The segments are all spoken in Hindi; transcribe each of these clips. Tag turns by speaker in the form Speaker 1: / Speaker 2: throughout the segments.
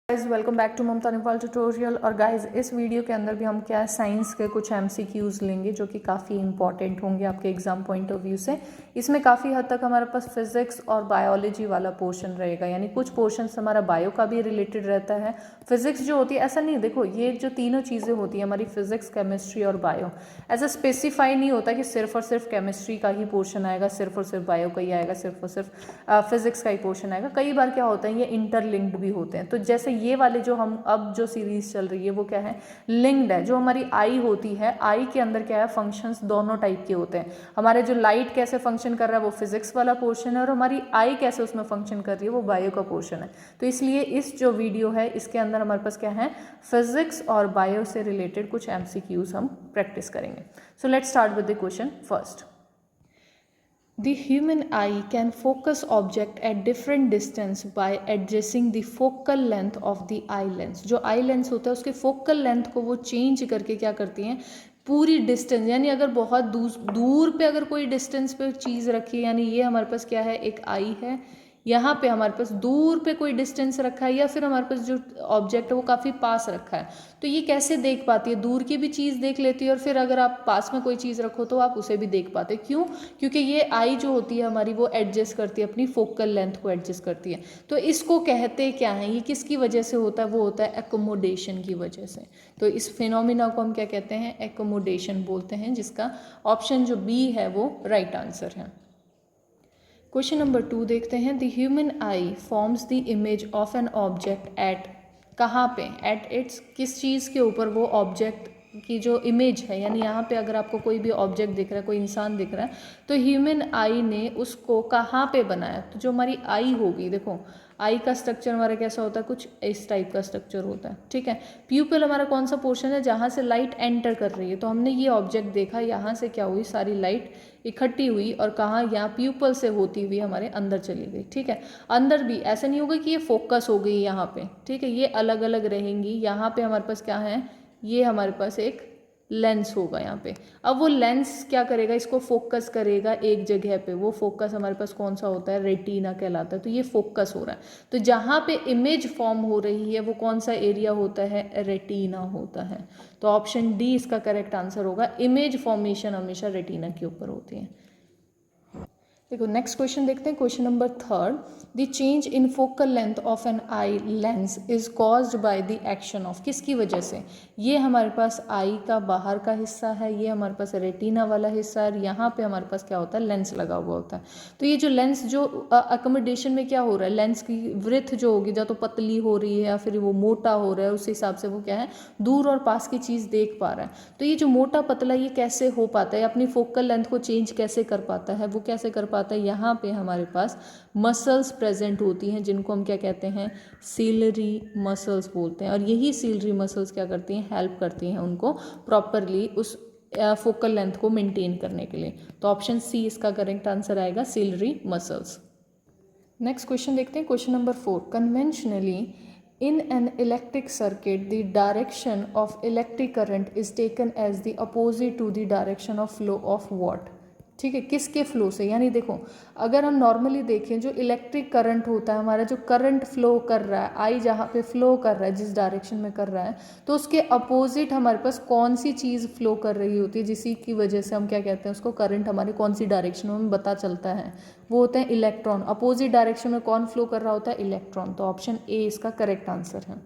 Speaker 1: Guys welcome back to Mamta Nepal tutorial. और गाइज इस वीडियो के अंदर भी हम क्या है साइंस के कुछ MCQs लेंगे जो कि काफ़ी इंपॉर्टेंट होंगे आपके एग्जाम पॉइंट ऑफ व्यू से। इसमें काफ़ी हद तक हमारे पास फिजिक्स और बायोलॉजी वाला पोर्शन रहेगा, यानी कुछ पोर्शन हमारा बायो का भी रिलेटेड रहता है। फिजिक्स जो होती है ऐसा नहीं, देखो ये जो तीनों चीज़ें होती हैं हमारी फिजिक्स, केमिस्ट्री और बायो, ऐसा स्पेसिफाई नहीं होता कि सिर्फ और सिर्फ केमिस्ट्री का ही पोर्शन आएगा, सिर्फ और सिर्फ बायो का ही आएगा, सिर्फ और सिर्फ फिजिक्स का ही पोर्शन आएगा। कई बार क्या होता है ये इंटरलिंक्ड भी होते हैं। तो जैसे ये वाले जो हम अब जो सीरीज चल रही है वो क्या है, लिंक्ड है। जो हमारी आई होती है, आई के अंदर क्या है फंक्शंस दोनों टाइप के होते हैं। हमारे जो लाइट कैसे फंक्शन कर रहा है वो फिजिक्स वाला पोर्शन है, और हमारी आई कैसे उसमें फंक्शन कर रही है वो बायो का पोर्शन है। तो इसलिए इस जो वीडियो है इसके अंदर हमारे पास क्या है, फिजिक्स और बायो से रिलेटेड कुछ MCQs हम प्रैक्टिस करेंगे। So let's start with the question first. The human eye can focus object at different distance by adjusting the focal length of the eye lens। जो eye lens होता है उसके focal length को वो चेंज करके क्या करती हैं, पूरी डिस्टेंस, यानी अगर बहुत दूर पे अगर कोई डिस्टेंस पे चीज़ रखी है, यानी ये हमारे पास क्या है एक आई है, यहाँ पे हमारे पास दूर पे कोई डिस्टेंस रखा है, या फिर हमारे पास जो ऑब्जेक्ट है वो काफ़ी पास रखा है, तो ये कैसे देख पाती है, दूर की भी चीज़ देख लेती है, और फिर अगर आप पास में कोई चीज़ रखो तो आप उसे भी देख पाते। क्यों? क्योंकि ये आई जो होती है हमारी वो एडजस्ट करती है, अपनी फोकल लेंथ को एडजस्ट करती है। तो इसको कहते क्या है, ये किसकी वजह से होता है, वो होता है एकोमोडेशन की वजह से। तो इस फिनोमिना को हम क्या कहते हैं, एकोमोडेशन बोलते हैं, जिसका ऑप्शन जो बी है वो राइट आंसर है। क्वेश्चन नंबर 2 देखते हैं। The human I forms the image of an object at, कहाँ पे, एट इट्स, किस चीज़ के ऊपर वो ऑब्जेक्ट की जो इमेज है, यानी यहाँ पे अगर आपको कोई भी ऑब्जेक्ट दिख रहा है, कोई इंसान दिख रहा है, तो ह्यूमन आई ने उसको कहाँ पे बनाया। तो जो हमारी आई होगी, देखो आई का स्ट्रक्चर हमारा कैसा होता है, कुछ इस टाइप का स्ट्रक्चर होता है, ठीक है। प्यूपिल हमारा कौन सा पोर्शन है, जहाँ से लाइट एंटर कर रही है। तो हमने ये ऑब्जेक्ट देखा, यहाँ से क्या हुई, सारी लाइट इकट्ठी हुई और कहाँ, यहाँ प्यूपल से होती हुई हमारे अंदर चली गई, ठीक है। अंदर भी ऐसा नहीं होगा कि ये फोकस हो गई यहाँ पे, ठीक है, ये अलग अलग रहेंगी। यहाँ पे हमारे पास क्या है, ये हमारे पास एक लेंस होगा यहाँ पे। अब वो लेंस क्या करेगा, इसको फोकस करेगा एक जगह पे। वो फोकस हमारे पास कौन सा होता है, रेटिना कहलाता है। तो ये फोकस हो रहा है, तो जहाँ पे इमेज फॉर्म हो रही है वो कौन सा एरिया होता है, रेटिना होता है। तो ऑप्शन डी इसका करेक्ट आंसर होगा। इमेज फॉर्मेशन हमेशा रेटिना के ऊपर होती है। देखो नेक्स्ट क्वेश्चन देखते हैं। Question number 3, the change in focal length of an eye lens is caused by the action of, किसकी वजह से। ये हमारे पास आई का बाहर का हिस्सा है, ये हमारे पास रेटिना वाला हिस्सा है, यहाँ पे हमारे पास क्या होता है, लेंस लगा हुआ होता है। तो ये जो लेंस जो अकोमोडेशन में क्या हो रहा है, लेंस की विड्थ जो होगी, या तो पतली हो रही है या फिर वो मोटा हो रहा है, उस हिसाब से वो क्या है, दूर और पास की चीज़ देख पा रहा है। तो ये जो मोटा पतला ये कैसे हो पाता है, अपनी फोकल लेंथ को चेंज कैसे कर पाता है, वो कैसे कर पाता है, यहाँ पे हमारे पास मसल्स प्रेजेंट होती हैं, जिनको हम क्या कहते हैं, सीलरी मसल्स बोलते हैं। और यही सीलरी मसल्स क्या करती हैं, हेल्प करती हैं उनको प्रॉपरली उस फोकल लेंथ को मेंटेन करने के लिए। तो ऑप्शन सी इसका करेक्ट आंसर आएगा, सीलरी मसल्स। नेक्स्ट क्वेश्चन देखते हैं। Question number 4, conventionally in an electric circuit the direction of electric current is taken as the opposite to the direction of flow of what, ठीक है, किसके फ्लो से। यानी देखो अगर हम नॉर्मली देखें, जो इलेक्ट्रिक करंट होता है हमारा, जो करंट फ्लो कर रहा है, आई जहाँ पे फ्लो कर रहा है, जिस डायरेक्शन में कर रहा है, तो उसके अपोजिट हमारे पास कौन सी चीज़ फ्लो कर रही होती है, जिसी की वजह से हम क्या कहते हैं उसको, करंट हमारे कौन सी डायरेक्शन में पता चलता है, वो होता है इलेक्ट्रॉन। अपोजिट डायरेक्शन में कौन फ्लो कर रहा होता है, इलेक्ट्रॉन। तो ऑप्शन ए इसका करेक्ट आंसर है।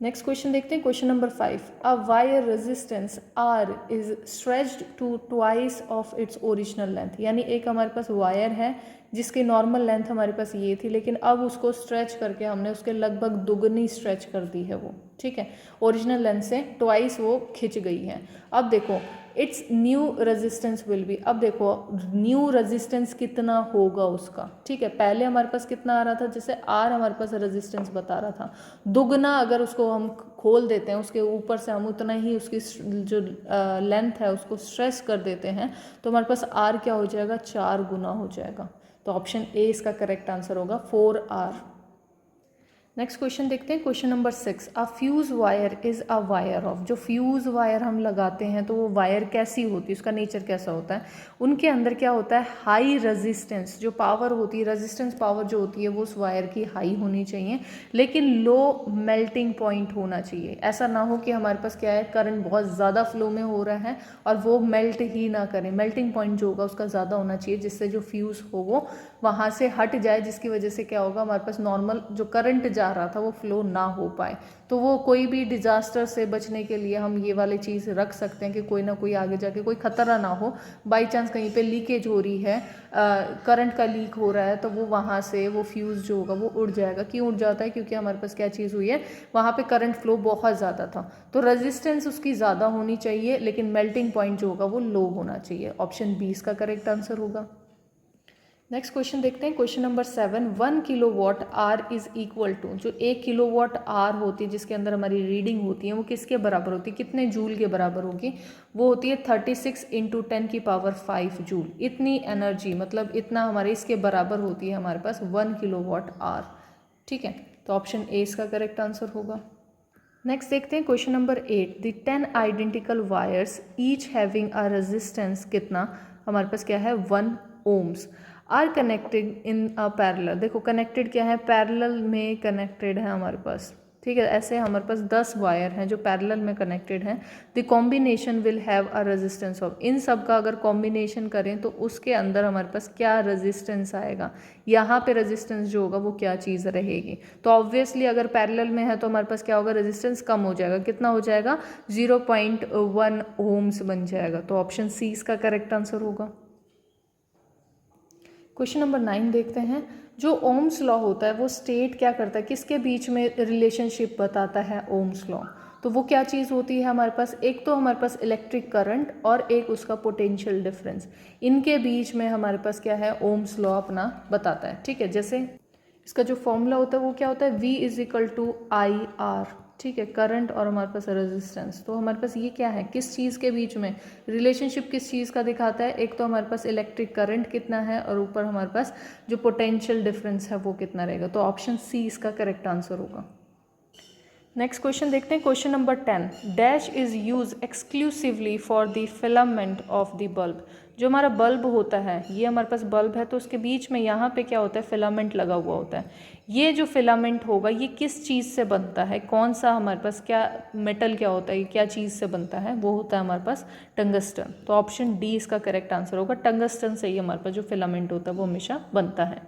Speaker 1: नेक्स्ट क्वेश्चन देखते हैं। Question number 5, a wire resistance R is stretched to twice of its original length. यानी एक हमारे पास वायर है जिसकी नॉर्मल लेंथ हमारे पास ये थी, लेकिन अब उसको स्ट्रेच करके हमने उसके लगभग दुगनी स्ट्रेच कर दी है वो, ठीक है, ओरिजिनल लेंथ से ट्वाइस वो खिंच गई है। अब देखो it's new resistance will be, अब देखो न्यू रेजिस्टेंस कितना होगा उसका, ठीक है। पहले हमारे पास कितना आ रहा था, जैसे आर हमारे पास रेजिस्टेंस बता रहा था, दुगना अगर उसको हम खोल देते हैं, उसके ऊपर से हम उतना ही उसकी जो लेंथ है उसको स्ट्रेस कर देते हैं, तो हमारे पास आर क्या हो जाएगा, 4 गुना हो जाएगा। तो ऑप्शन ए इसका करेक्ट आंसर होगा, 4R। नेक्स्ट क्वेश्चन देखते हैं, question number 6। A fuse wire is a wire of. जो फ्यूज वायर हम लगाते हैं तो वो वायर कैसी होती है, उसका नेचर कैसा होता है? उनके अंदर क्या होता है, हाई रेजिस्टेंस, जो पावर होती है, रेजिस्टेंस पावर जो होती है वो उस वायर की हाई होनी चाहिए, लेकिन लो मेल्टिंग पॉइंट होना चाहिए। ऐसा ना हो कि हमारे पास क्या है, करंट बहुत ज़्यादा फ्लो में हो रहा है और वो मेल्ट ही ना करें। मेल्टिंग पॉइंट जो होगा उसका ज़्यादा होना चाहिए, जिससे जो फ्यूज़ हो वो वहाँ से हट जाए, जिसकी वजह से क्या होगा, हमारे पास नॉर्मल जो करंट जा रहा था वो फ्लो ना हो पाए। तो वो कोई भी डिजास्टर से बचने के लिए हम ये वाली चीज़ रख सकते हैं कि कोई ना कोई आगे जाके कोई खतरा ना हो। बाई चांस कहीं पे लीकेज हो रही है, करंट का लीक हो रहा है, तो वो वहाँ से वो फ्यूज़ जो होगा वो उड़ जाएगा। क्यों उड़ जाता है? क्योंकि हमारे पास क्या चीज़ हुई है, वहाँ पे करंट फ्लो बहुत ज़्यादा था, तो रेजिस्टेंस उसकी ज़्यादा होनी चाहिए, लेकिन मेल्टिंग पॉइंट जो होगा वो लो होना चाहिए। ऑप्शन बी इसका करेक्ट आंसर होगा। नेक्स्ट क्वेश्चन देखते हैं, question number 7। 1 kilowatt hour is equal to. जो 1 किलोवाट आर होती है जिसके अंदर हमारी रीडिंग होती है वो किसके बराबर होती है, कितने जूल के बराबर होगी? वो होती है 36 इंटू 10⁵ जूल। इतनी एनर्जी, मतलब इतना हमारे इसके बराबर होती है हमारे पास 1 किलोवाट आर। ठीक है, तो ऑप्शन ए इसका करेक्ट आंसर होगा। नेक्स्ट देखते हैं, question number 8। The 10 identical wires each having a resistance कितना, हमारे पास क्या है, 1 ohms, are connected in a parallel. देखो कनेक्टेड क्या है, पैरेलल में कनेक्टेड है हमारे पास। ठीक है, ऐसे हमारे पास 10 वायर हैं जो पैरेलल में कनेक्टेड हैं। The combination will have a resistance of. इन सब का अगर कॉम्बिनेशन करें तो उसके अंदर हमारे पास क्या रेजिस्टेंस आएगा, यहाँ पे रेजिस्टेंस जो होगा वो क्या चीज़ रहेगी। तो ऑब्वियसली अगर पैरेलल में है तो हमारे पास क्या होगा, रेजिस्टेंस कम हो जाएगा। कितना हो जाएगा? 0.1 ओम्स बन जाएगा। तो ऑप्शन सी इसका करेक्ट आंसर होगा। क्वेश्चन नंबर 9 देखते हैं। जो ओम्स लॉ होता है वो स्टेट क्या करता है, किसके बीच में रिलेशनशिप बताता है ओम्स लॉ? तो वो क्या चीज़ होती है हमारे पास, एक तो हमारे पास इलेक्ट्रिक करंट और एक उसका पोटेंशियल डिफरेंस। इनके बीच में हमारे पास क्या है, ओम्स लॉ अपना बताता है। ठीक है, जैसे इसका जो फॉर्मूला होता है वो क्या होता है, V is equal to I R. ठीक है, करंट और हमारे पास रेजिस्टेंस। तो हमारे पास ये क्या है, किस चीज़ के बीच में रिलेशनशिप, किस चीज़ का दिखाता है? एक तो हमारे पास इलेक्ट्रिक करंट कितना है और ऊपर हमारे पास जो पोटेंशियल डिफरेंस है वो कितना रहेगा। तो ऑप्शन सी इसका करेक्ट आंसर होगा। नेक्स्ट क्वेश्चन देखते हैं, question number 10। Dash is use exclusively for the filament of the bulb. जो हमारा बल्ब होता है, ये हमारे पास बल्ब है तो उसके बीच में यहाँ पे क्या होता है, फिलामेंट लगा हुआ होता है। ये जो फिलामेंट होगा ये किस चीज़ से बनता है, कौन सा हमारे पास क्या मेटल क्या होता है, क्या चीज़ से बनता है? वो होता है हमारे पास टंगस्टन। तो ऑप्शन डी इसका करेक्ट आंसर होगा। टंगस्टन से ही हमारे पास जो फिलामेंट होता है वो हमेशा बनता है।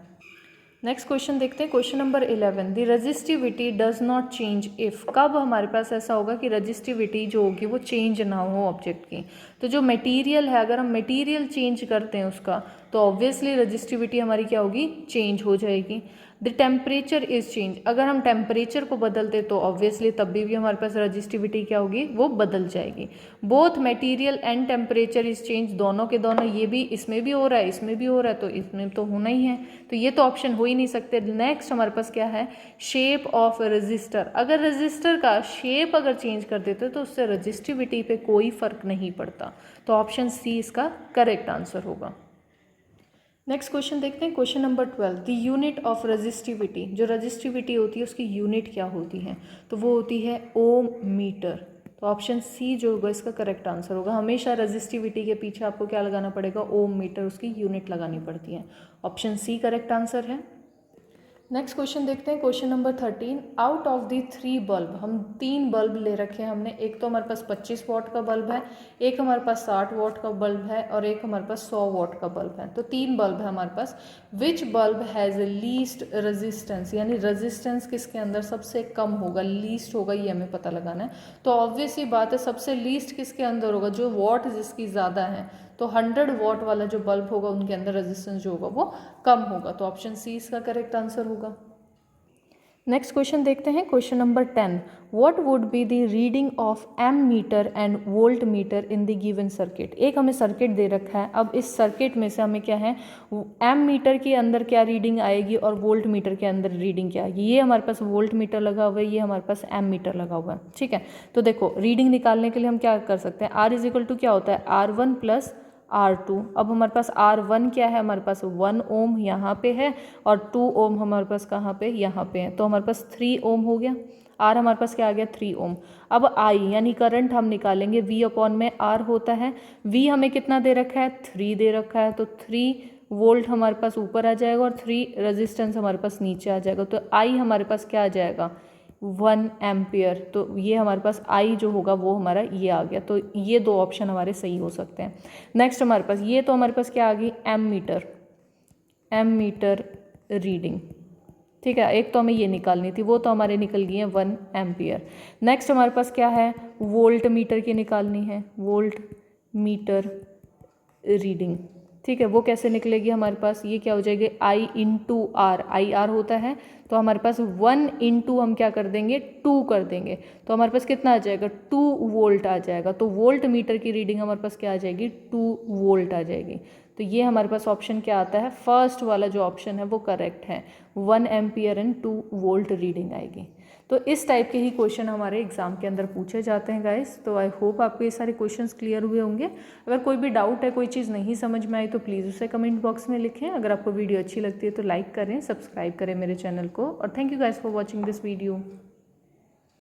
Speaker 1: नेक्स्ट क्वेश्चन देखते हैं, question number 11। The resistivity does not change if. कब हमारे पास ऐसा होगा कि रजिस्टिविटी जो होगी वो चेंज ना हो ऑब्जेक्ट की? तो जो मटेरियल है, अगर हम मटेरियल चेंज करते हैं उसका, तो ऑब्वियसली रजिस्टिविटी हमारी क्या होगी, चेंज हो जाएगी। The temperature is change. अगर हम टेम्परेचर को बदलते तो ऑब्वियसली तब भी हमारे पास रजिस्टिविटी क्या होगी, वो बदल जाएगी। Both material and temperature is change, दोनों के दोनों, ये भी इसमें भी हो रहा है इसमें भी हो रहा है, तो इसमें तो होना ही है, तो ये तो ऑप्शन हो ही नहीं सकते। नेक्स्ट हमारे पास क्या है, शेप ऑफ रजिस्टर। अगर रजिस्टर का शेप अगर चेंज कर देते तो उससे रजिस्टिविटी पे कोई फर्क नहीं पड़ता। तो ऑप्शन सी इसका करेक्ट आंसर होगा। नेक्स्ट क्वेश्चन देखते हैं, question number 12। The unit of resistivity. जो रजिस्टिविटी होती है उसकी यूनिट क्या होती है? तो वो होती है ओम मीटर। तो ऑप्शन सी जो होगा इसका करेक्ट आंसर होगा। हमेशा रजिस्टिविटी के पीछे आपको क्या लगाना पड़ेगा, ओम मीटर, उसकी यूनिट लगानी पड़ती है। ऑप्शन सी करेक्ट आंसर है। नेक्स्ट क्वेश्चन देखते हैं, question number 13। Out of the 3 bulb, हम 3 बल्ब ले रखे हैं हमने। एक तो हमारे पास 25 वाट का बल्ब है, एक हमारे पास 60 वाट का बल्ब है और एक हमारे पास 100 वाट का बल्ब है। तो 3 बल्ब है हमारे पास। विच बल्ब हैज़ लीस्ट रेजिस्टेंस, यानी रेजिस्टेंस किसके अंदर सबसे कम होगा, लीस्ट होगा, ये हमें पता लगाना है। तो ऑब्वियस ही बात है, सबसे लीस्ट किसके अंदर होगा, जो वॉट जिसकी ज़्यादा है। तो 100 वॉट वाला जो बल्ब होगा उनके अंदर रेजिस्टेंस जो होगा वो कम होगा। तो ऑप्शन सी इसका करेक्ट आंसर होगा। नेक्स्ट क्वेश्चन देखते हैं, question number 10। What would be the reading of ammeter and volt meter in the given circuit. एक हमें सर्किट दे रखा है, अब इस सर्किट में से हमें क्या है, एम मीटर के अंदर क्या रीडिंग आएगी और वोल्ट मीटर के अंदर रीडिंग क्या आएगी। ये हमारे पास वोल्ट मीटर लगा हुआ है, ये हमारे पास एम मीटर लगा हुआ है। ठीक है, तो देखो रीडिंग निकालने के लिए हम क्या कर सकते हैं, आर इज इक्वल टू क्या होता है, R1 प्लस R2। अब हमारे पास R1 क्या है, हमारे पास 1 ओम यहाँ पे है और 2 ओम हमारे पास कहाँ पे, यहाँ पे है, तो हमारे पास 3 ओम हो गया। R हमारे पास क्या आ गया, 3 ओम। अब I यानी करंट हम निकालेंगे, V अपॉन में R होता है। V हमें कितना दे रखा है, 3 दे रखा है, तो 3 वोल्ट हमारे पास ऊपर आ जाएगा और 3 रेजिस्टेंस हमारे पास नीचे आ जाएगा। तो I हमारे पास क्या आ जाएगा, 1 एम्पियर। तो ये हमारे पास I जो होगा वो हमारा ये आ गया। तो ये 2 ऑप्शन हमारे सही हो सकते हैं। नेक्स्ट हमारे पास ये, तो हमारे पास क्या आ गई, एम मीटर रीडिंग। ठीक है, एक तो हमें ये निकालनी थी, वो तो हमारे निकल गई है 1 एम्पियर। नेक्स्ट हमारे पास क्या है, वोल्ट मीटर की निकालनी है, वोल्ट मीटर रीडिंग। ठीक है, वो कैसे निकलेगी हमारे पास, ये क्या हो जाएगी, I into R, I R होता है, तो हमारे पास 1 इंटू हम क्या कर देंगे, 2 कर देंगे, तो हमारे पास कितना आ जाएगा, 2 वोल्ट आ जाएगा। तो वोल्ट मीटर की रीडिंग हमारे पास क्या आ जाएगी, 2 वोल्ट आ जाएगी। तो ये हमारे पास ऑप्शन क्या आता है, फर्स्ट वाला जो ऑप्शन है वो करेक्ट है, 1 एम्पियर एंड 2 वोल्ट रीडिंग आएगी। तो इस टाइप के ही क्वेश्चन हमारे एग्जाम के अंदर पूछे जाते हैं गाइस। तो आई होप आपको ये सारे क्वेश्चंस क्लियर हुए होंगे। अगर कोई भी डाउट है, कोई चीज़ नहीं समझ में आई तो प्लीज़ उसे कमेंट बॉक्स में लिखें। अगर आपको वीडियो अच्छी लगती है तो लाइक करें, सब्सक्राइब करें मेरे चैनल को, और thank you guys for watching this video.